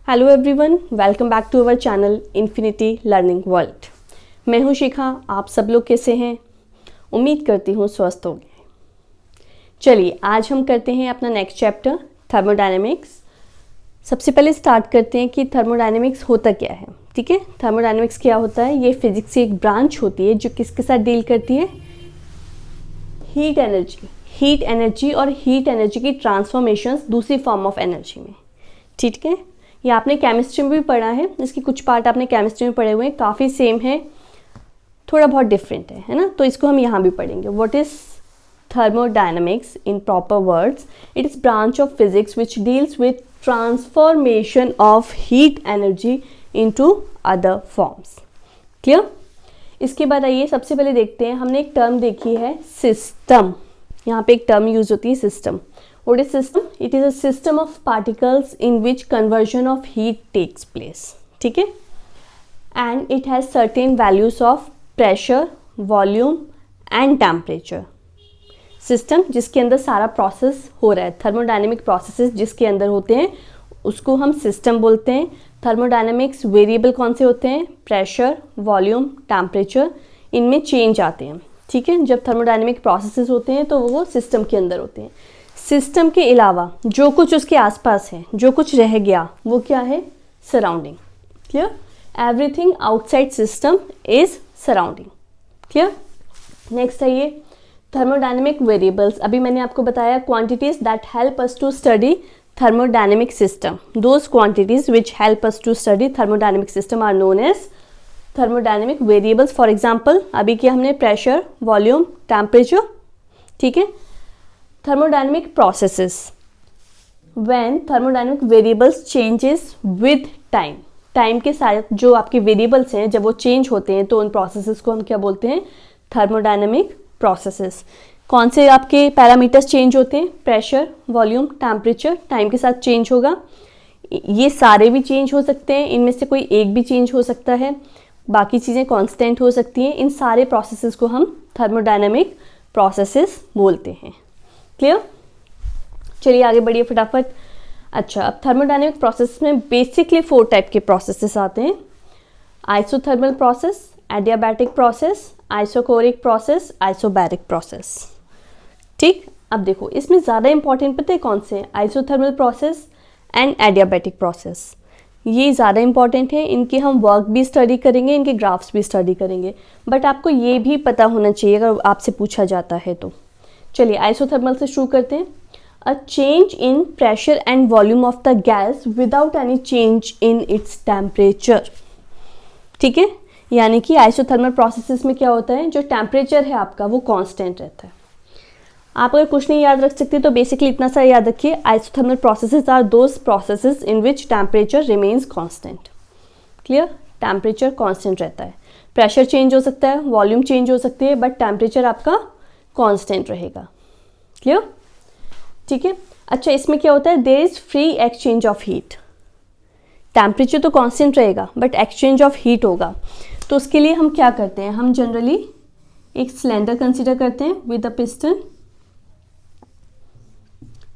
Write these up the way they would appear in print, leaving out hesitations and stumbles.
Hello everyone, welcome back to our channel infinity learning world. मैं हूं शिखा। आप सब लोग कैसे हैं? उम्मीद करती हूं स्वस्थ होंगे। चलिए आज हम करते हैं अपना नेक्स्ट चैप्टर थर्मोडायनेमिक्स। सबसे पहले स्टार्ट करते हैं कि थर्मोडायनेमिक्स होता क्या है। ठीक है, थर्मोडायनेमिक्स क्या होता है? ये फिजिक्स की एक ब्रांच होती है जो किसके साथ डील करती है? हीट एनर्जी और हीट एनर्जी की ट्रांसफॉर्मेशंस दूसरी फॉर्म ऑफ एनर्जी में। ठीक है, ये आपने केमिस्ट्री में भी पढ़ा है। इसके कुछ पार्ट आपने केमिस्ट्री में पढ़े हुए हैं, काफ़ी सेम है, थोड़ा बहुत डिफरेंट है ना। तो इसको हम यहाँ भी पढ़ेंगे। What is thermodynamics in proper words? It is branch of physics which deals with transformation of heat energy into other forms. Clear? इसके बाद आइए सबसे पहले देखते हैं, हमने एक टर्म देखी है सिस्टम। यहाँ पे एक टर्म यूज होती है system. What is system? It is a system of particles in which conversion of heat takes place. ठीक है? And it has certain values of pressure, volume and temperature. System जिसके अंदर सारा प्रोसेस हो रहा है, थर्मोडायनेमिक प्रोसेसेस जिसके अंदर होते हैं उसको हम सिस्टम बोलते हैं। थर्मोडायनेमिक्स वेरिएबल कौन से होते हैं? प्रेशर, वॉल्यूम, टेम्परेचर, इनमें चेंज आते हैं। ठीक है, जब थर्मोडायनेमिक प्रोसेसेस होते हैं तो वो सिस्टम के अंदर होते हैं। सिस्टम के अलावा जो कुछ उसके आसपास है, जो कुछ रह गया, वो क्या है? Surrounding. Clear? Everything outside system is surrounding. Clear? Next है ये थर्मोडायनेमिक वेरिएबल्स। अभी मैंने आपको बताया quantities that help us to study thermodynamic system. Those quantities which help us to study thermodynamic system are known as thermodynamic variables. For example अभी किया हमने pressure, volume, temperature. ठीक है, thermodynamic processes when thermodynamic variables changes with time के साथ जो आपके variables हैं जब वो चेंज होते हैं तो उन प्रोसेसेस को हम क्या बोलते हैं? Thermodynamic processes. कौन से आपके पैरामीटर्स चेंज होते हैं? प्रेशर, वॉल्यूम, टेम्परेचर टाइम के साथ चेंज होगा। ये सारे भी चेंज हो सकते हैं, इनमें से कोई एक भी चेंज हो सकता है, बाकी चीज़ें कांस्टेंट हो सकती हैं। इन सारे प्रोसेसेस को हम थर्मोडायनेमिक प्रोसेसेस बोलते हैं। क्लियर? चलिए आगे बढ़िए फटाफट। अच्छा, अब थर्मोडायनेमिक प्रोसेस में बेसिकली 4 टाइप के प्रोसेसेस आते हैं। Isothermal process, adiabatic process, isochoric process, isobaric process. ठीक, अब देखो इसमें ज़्यादा इंपॉर्टेंट पता है कौन से हैं? Isothermal process and adiabatic process. ये ज़्यादा इंपॉर्टेंट है, इनके हम वर्क भी स्टडी करेंगे, इनके ग्राफ्स भी स्टडी करेंगे। बट आपको ये भी पता होना चाहिए अगर आपसे पूछा जाता है तो। चलिए आइसोथर्मल से शुरू करते हैं। A change in pressure and volume of the gas without any change in its temperature. ठीक है, यानी कि आइसोथर्मल प्रोसेसेस में क्या होता है? जो टेम्परेचर है आपका वो कांस्टेंट रहता है। आप अगर कुछ नहीं याद रख सकते तो बेसिकली इतना सा याद रखिए, isothermal processes are those processes in which temperature remains constant. Clear? Temperature constant रहता है, प्रेशर चेंज हो सकता है, वॉल्यूम चेंज हो सकती है, बट टेम्परेचर आपका कांस्टेंट रहेगा। क्लियर? ठीक है। अच्छा, इसमें क्या होता है? There is free exchange of heat. Temperature तो कांस्टेंट रहेगा बट एक्सचेंज ऑफ हीट होगा। तो उसके लिए हम क्या करते हैं? हम जनरली एक सिलेंडर कंसीडर करते हैं विद अ पिस्टन।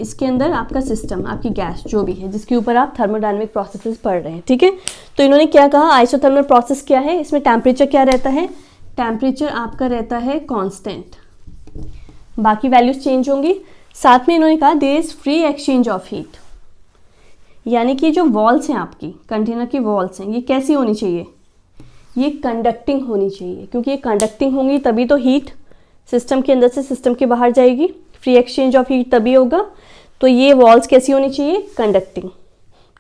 इसके अंदर आपका सिस्टम, आपकी गैस जो भी है जिसके ऊपर आप थर्मोडायनेमिक प्रोसेसेस पढ़ रहे हैं। ठीक है, तो इन्होंने क्या कहा? आइसोथर्मल प्रोसेस क्या है? इसमें टेम्परेचर क्या रहता है? टेम्परेचर आपका रहता है कांस्टेंट, बाकी वैल्यूज चेंज होंगी। साथ में इन्होंने कहा there is free exchange of heat, यानी कि जो वॉल्स हैं आपकी कंटेनर की वॉल्स हैं, ये कैसी होनी चाहिए? ये कंडक्टिंग होनी चाहिए, क्योंकि ये कंडक्टिंग होंगी तभी तो हीट सिस्टम के अंदर से सिस्टम के बाहर जाएगी। फ्री एक्सचेंज ऑफ हीट तभी होगा। तो ये वॉल्स कैसी होनी चाहिए? कंडक्टिंग।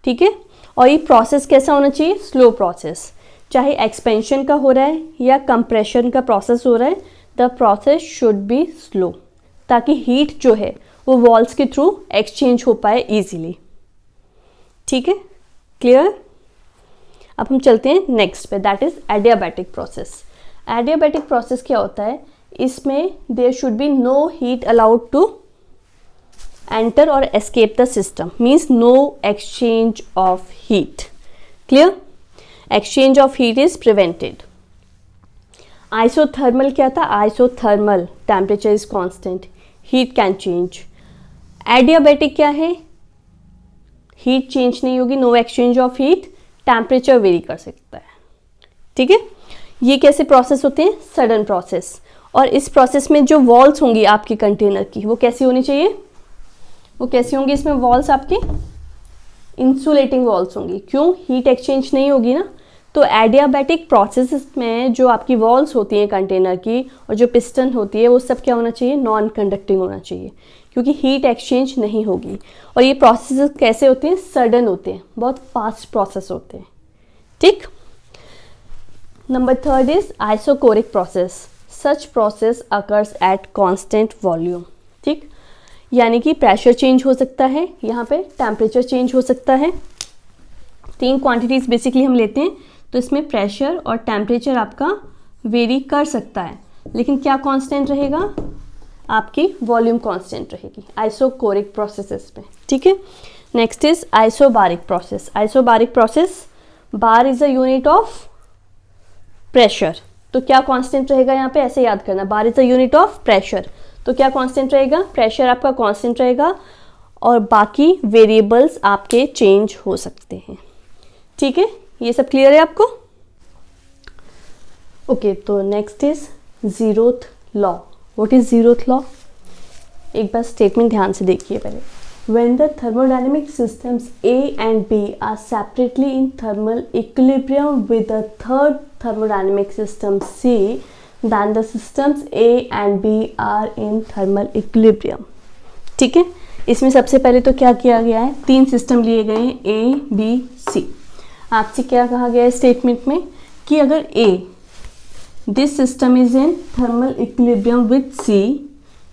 ठीक है, और ये प्रोसेस कैसा होना चाहिए? Slow process. चाहे एक्सपेंशन का हो रहा है या कंप्रेशन का प्रोसेस हो रहा है, the process should be slow, ताकि हीट जो है वो वॉल्स के थ्रू एक्सचेंज हो पाए इजीली। ठीक है, क्लियर? अब हम चलते हैं नेक्स्ट पे, that is adiabatic process. Adiabatic process क्या होता है? इसमें there should be no heat allowed to enter और escape the system, means no exchange of heat. Clear? Exchange of heat is prevented. Isothermal क्या था? Isothermal temperature is constant, heat can change. Adiabatic क्या है? Heat change नहीं होगी, no exchange of heat, temperature vary कर सकता है। ठीक है, ये कैसे प्रोसेस होते हैं? Sudden process. और इस प्रोसेस में जो वॉल्स होंगी आपके कंटेनर की वो कैसी होनी चाहिए? वो कैसी होंगी? इसमें वॉल्स आपकी इंसुलेटिंग वॉल्स होंगी। क्यों? हीट एक्सचेंज नहीं होगी ना। तो एडियाबैटिक प्रोसेस में जो आपकी वॉल्स होती हैं कंटेनर की और जो पिस्टन होती है वो सब क्या होना चाहिए? नॉन कंडक्टिंग होना चाहिए, क्योंकि हीट एक्सचेंज नहीं होगी। और ये प्रोसेस कैसे होते हैं? सडन होते हैं, बहुत फास्ट प्रोसेस होते हैं। ठीक। Number third is isochoric process. Such process occurs at constant volume. ठीक, यानी कि प्रेशर चेंज हो सकता है, यहाँ पे टेम्परेचर चेंज हो सकता है। तीन क्वांटिटीज बेसिकली हम लेते हैं, तो इसमें प्रेशर और टेम्परेचर आपका वेरी कर सकता है, लेकिन क्या कांस्टेंट रहेगा? आपकी वॉल्यूम कांस्टेंट रहेगी आइसोकोरिक प्रोसेसेस में। ठीक है। Next is isobaric process. Isobaric process, bar is a unit of pressure, तो क्या कांस्टेंट रहेगा? यहाँ पे ऐसे याद करना, bar is a unit of pressure, तो क्या कांस्टेंट रहेगा? प्रेशर आपका कांस्टेंट रहेगा और बाकी वेरिएबल्स आपके चेंज हो सकते हैं। ठीक है, ये सब क्लियर है आपको? ओके, तो next is zeroth law. What is zeroth law? एक बार स्टेटमेंट ध्यान से देखिए पहले। When the thermodynamic systems A and B are separately in thermal equilibrium with the third thermodynamic system C, then the systems A and B are in thermal equilibrium. ठीक है, इसमें सबसे पहले तो क्या किया गया है? तीन सिस्टम लिए गए हैं, A, B, C। आपसे क्या कहा गया है स्टेटमेंट में कि अगर A, this system is in thermal equilibrium with C,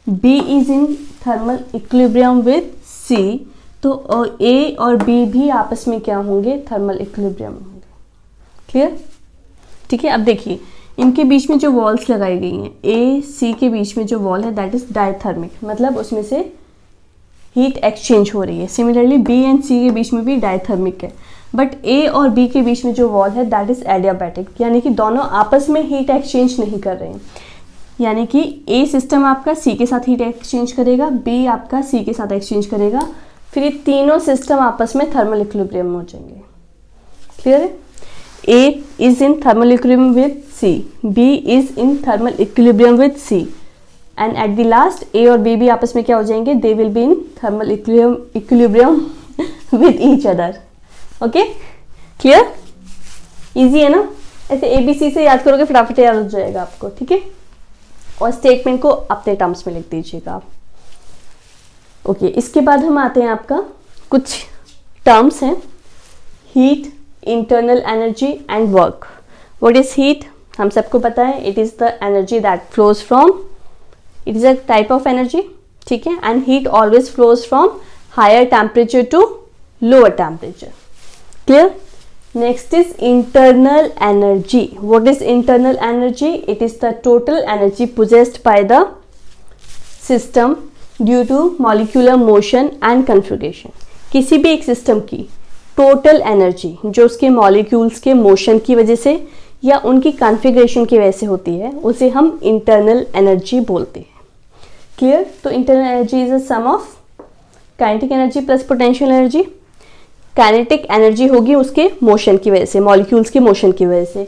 B is in thermal equilibrium with C, तो A और B भी आपस में क्या होंगे? थर्मल इक्विलिब्रियम होंगे। क्लियर? ठीक है, अब देखिए इनके बीच में जो वॉल्स लगाई गई हैं, A, C के बीच में जो वॉल है दैट इज डायथर्मिक, मतलब उसमें से हीट एक्सचेंज हो रही है। सिमिलरली B एंड C के बीच में भी डायथर्मिक है, बट A और B के बीच में जो वॉल है दैट इज एडियाबैटिक, यानी कि दोनों आपस में हीट एक्सचेंज नहीं कर रहे हैं। यानी कि A सिस्टम आपका C के साथ हीट एक्सचेंज करेगा, B आपका C के साथ एक्सचेंज करेगा, फिर ये तीनों सिस्टम आपस में थर्मल इक्विलिब्रियम में हो जाएंगे। क्लियर है? A is in thermal equilibrium with C, B is in thermal equilibrium with C, and at the last A और B भी आपस में क्या हो जाएंगे? They will be in thermal equilibrium with each other. Okay, clear? Easy है ना? ऐसे ABC से याद करोगे फटाफट याद हो जाएगा आपको। ठीक है, और स्टेटमेंट को अपने टर्म्स में लिख दीजिएगा आप। ओके, इसके बाद हम आते हैं आपका कुछ टर्म्स हैं, heat, internal energy and work. What is heat? हम सबको पता है, it is the energy that flows from, it is a type of energy. ठीक है, and heat always flows from higher temperature to lower temperature. Clear? Next is internal energy. What is internal energy? It is the total energy possessed by the system due to molecular motion and configuration. किसी भी एक system की total energy जो उसके molecules के motion की वजह से या उनकी कॉन्फ़िगरेशन की वजह से होती है, उसे हम इंटरनल एनर्जी बोलते हैं। क्लियर? तो internal energy is a sum of kinetic energy plus potential energy. Kinetic energy होगी उसके मोशन की वजह से, मॉलिक्यूल्स के मोशन की वजह से।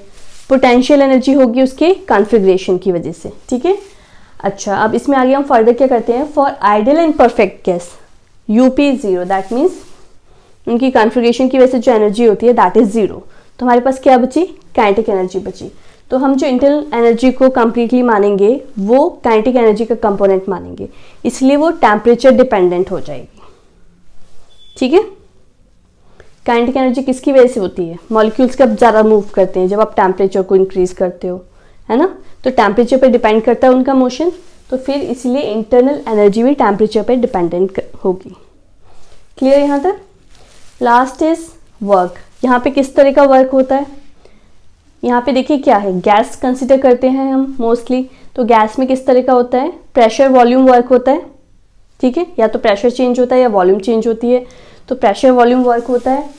पोटेंशियल एनर्जी होगी उसके कॉन्फ़िगरेशन की वजह से। ठीक है, अच्छा, अब इसमें आगे हम फर्दर क्या करते हैं? For ideal and perfect gas UP is zero, that means उनकी कॉन्फ़िगरेशन की वजह से जो एनर्जी होती है दैट इज जीरो। तो हमारे पास क्या बची? काइनेटिक एनर्जी बची। तो हम जो इंटरनल एनर्जी को कंप्लीटली मानेंगे वो काइनेटिक एनर्जी का कंपोनेंट मानेंगे, इसलिए वो टेम्परेचर डिपेंडेंट हो जाएगी। ठीक है, काइनेटिक एनर्जी किसकी वजह से होती है? मॉलिक्यूल्स कब ज़्यादा मूव करते हैं? जब आप टेम्परेचर को इंक्रीज करते हो, है ना? तो टेम्परेचर पे डिपेंड करता है उनका मोशन, तो फिर इसलिए इंटरनल एनर्जी भी टेम्परेचर पे डिपेंडेंट होगी। क्लियर यहाँ तक? Last is work. यहाँ पे किस तरह का वर्क होता है? यहाँ पे देखिए क्या है, गैस कंसिडर करते हैं हम मोस्टली, तो गैस में किस तरह का होता है? प्रेशर वॉल्यूम वर्क होता है। ठीक है, या तो प्रेशर चेंज होता है या वॉल्यूम चेंज होती है, तो प्रेशर वॉल्यूम वर्क होता है।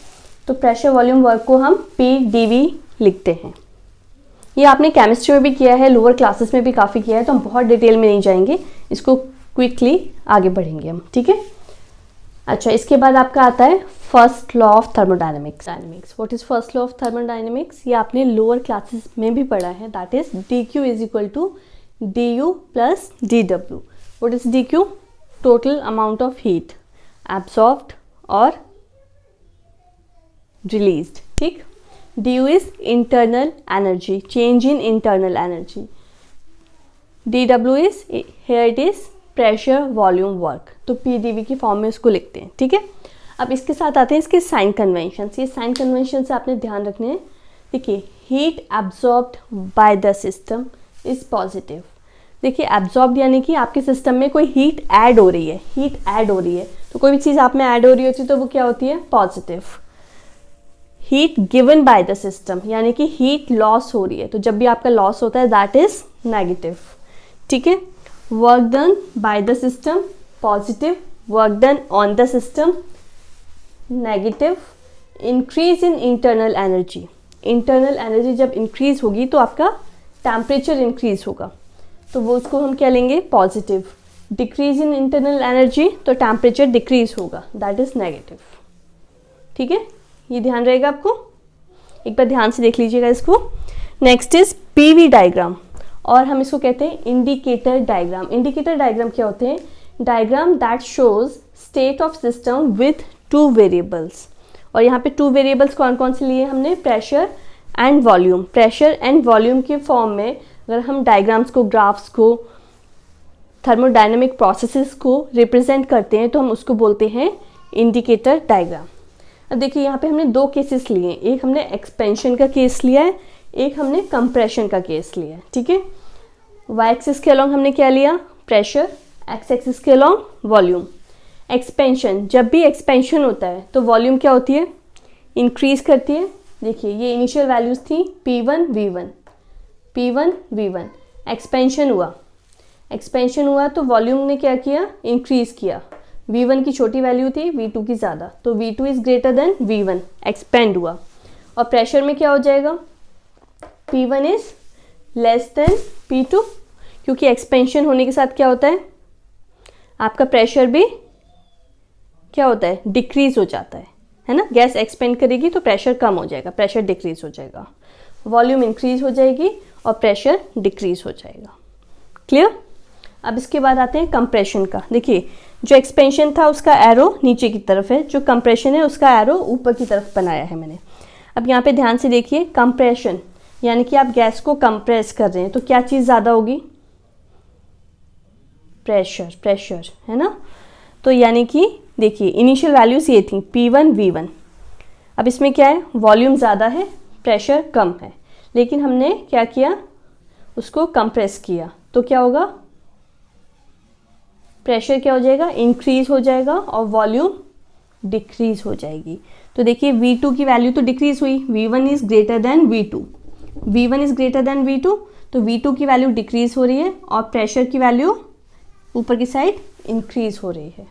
तो प्रेशर वॉल्यूम वर्क को हम PdV लिखते हैं। ये आपने केमिस्ट्री में भी किया है, लोअर क्लासेस में भी काफ़ी किया है, तो हम बहुत डिटेल में नहीं जाएंगे, इसको क्विकली आगे बढ़ेंगे हम। ठीक है, अच्छा, इसके बाद आपका आता है first law of thermodynamics. What is first law of thermodynamics? ये आपने लोअर क्लासेस में भी पढ़ा है, that is dq is equal to du plus dw। What is dq? Total amount of heat absorbed और रिलीज्ड, ठीक। du is internal energy, change in internal energy. dw is, here it is pressure volume work, तो pdv की form में इसको लिखते हैं, ठीक है। अब इसके साथ आते हैं इसके साइन कन्वेंशन। ये साइन कन्वेंशन से आपने ध्यान रखने हैं। देखिए, heat absorbed by the system is positive. देखिए, एब्जॉर्ब्ड यानी कि आपके सिस्टम में कोई हीट ऐड हो रही है, हीट ऐड हो रही है, तो कोई भी चीज़ आप में ऐड हो रही होती है तो वो क्या होती है? Positive. Heat given by the system यानी कि हीट लॉस हो रही है, तो जब भी आपका लॉस होता है दैट इज नेगेटिव, ठीक है। Work done by the system positive, work done on the system negative. Increase in internal energy, internal energy जब इंक्रीज होगी तो आपका टेम्परेचर इंक्रीज होगा, तो वो उसको हम क्या लेंगे? Positive. Decrease in internal energy तो टेम्परेचर डिक्रीज होगा, दैट इज नेगेटिव, ठीक है। ये ध्यान रहेगा आपको, एक बार ध्यान से देख लीजिएगा इसको। नेक्स्ट इज पीवी डायग्राम, और हम इसको कहते हैं इंडिकेटर डायग्राम। इंडिकेटर डायग्राम क्या होते हैं? Diagram that shows state of system with two variables. और यहाँ पे टू वेरिएबल्स कौन कौन से लिए हमने? Pressure and volume. Pressure and volume के फॉर्म में अगर हम डायग्राम्स को, ग्राफ्स को, थर्मोडायनेमिक प्रोसेसेस को रिप्रेजेंट करते हैं तो हम उसको बोलते हैं इंडिकेटर डायग्राम। अब देखिए, यहाँ पे हमने दो केसेस लिए हैं, एक हमने एक्सपेंशन का केस लिया है, एक हमने कंप्रेशन का केस लिया है, ठीक है। वाई एक्सिस के अलॉन्ग हमने क्या लिया? प्रेशर। एक्स एक्सिस के अलॉन्ग वॉल्यूम। एक्सपेंशन, जब भी एक्सपेंशन होता है तो वॉल्यूम क्या होती है? इंक्रीज करती है। देखिए, ये इनिशियल वैल्यूज थी P1 V1, P1 V1। Expansion हुआ तो वॉल्यूम ने क्या किया? इंक्रीज किया। V1 की छोटी वैल्यू थी, V2 की ज़्यादा, तो V2 is greater than V1, expand हुआ। और प्रेशर में क्या हो जाएगा? P1 is less than P2, क्योंकि एक्सपेंशन होने के साथ क्या होता है? आपका प्रेशर भी क्या होता है? डिक्रीज हो जाता है ना। गैस एक्सपेंड करेगी तो प्रेशर कम हो जाएगा, प्रेशर डिक्रीज हो जाएगा। वॉल्यूम इंक्रीज हो जाएगी और प्रेशर डिक्रीज हो जाएगा। क्लियर? अब इसके बाद आते हैं कंप्रेशन का। देखिए, जो एक्सपेंशन था उसका एरो नीचे की तरफ है, जो कंप्रेशन है उसका एरो ऊपर की तरफ बनाया है मैंने। अब यहाँ पे ध्यान से देखिए, कंप्रेशन यानी कि आप गैस को कंप्रेस कर रहे हैं, तो क्या चीज़ ज़्यादा होगी? प्रेशर है ना। तो यानी कि देखिए, इनिशियल वैल्यूज ये थी P1 V1। अब इसमें क्या है? वॉल्यूम ज़्यादा है, प्रेशर कम है, लेकिन हमने क्या किया? उसको कंप्रेस किया, तो क्या होगा? प्रेशर क्या हो जाएगा? इंक्रीज हो जाएगा और वॉल्यूम डिक्रीज हो जाएगी। तो देखिए, V2 की वैल्यू तो डिक्रीज हुई, V1 is greater than V2, V1 is greater than V2, तो V2 की वैल्यू डिक्रीज हो रही है और प्रेशर की वैल्यू ऊपर की साइड इंक्रीज हो रही है,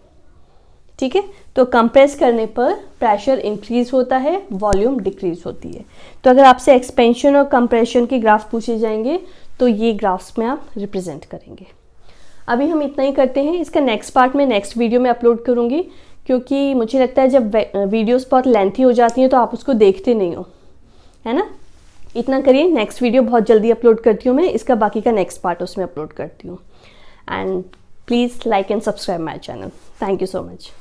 ठीक है। तो कंप्रेस करने पर प्रेशर इंक्रीज होता है, वॉल्यूम डिक्रीज होती है। तो अगर आपसे एक्सपेंशन और कंप्रेशन के ग्राफ पूछे जाएंगे तो ये ग्राफ्स में आप रिप्रेजेंट करेंगे। अभी हम इतना ही करते हैं, इसका नेक्स्ट पार्ट में नेक्स्ट वीडियो में अपलोड करूँगी, क्योंकि मुझे लगता है जब वीडियोस बहुत लेंथी हो जाती हैं तो आप उसको देखते नहीं हो, है ना। इतना करिए, नेक्स्ट वीडियो बहुत जल्दी अपलोड करती हूँ मैं, इसका बाकी का नेक्स्ट पार्ट उसमें अपलोड करती हूँ। And please like and subscribe my channel. Thank you so much.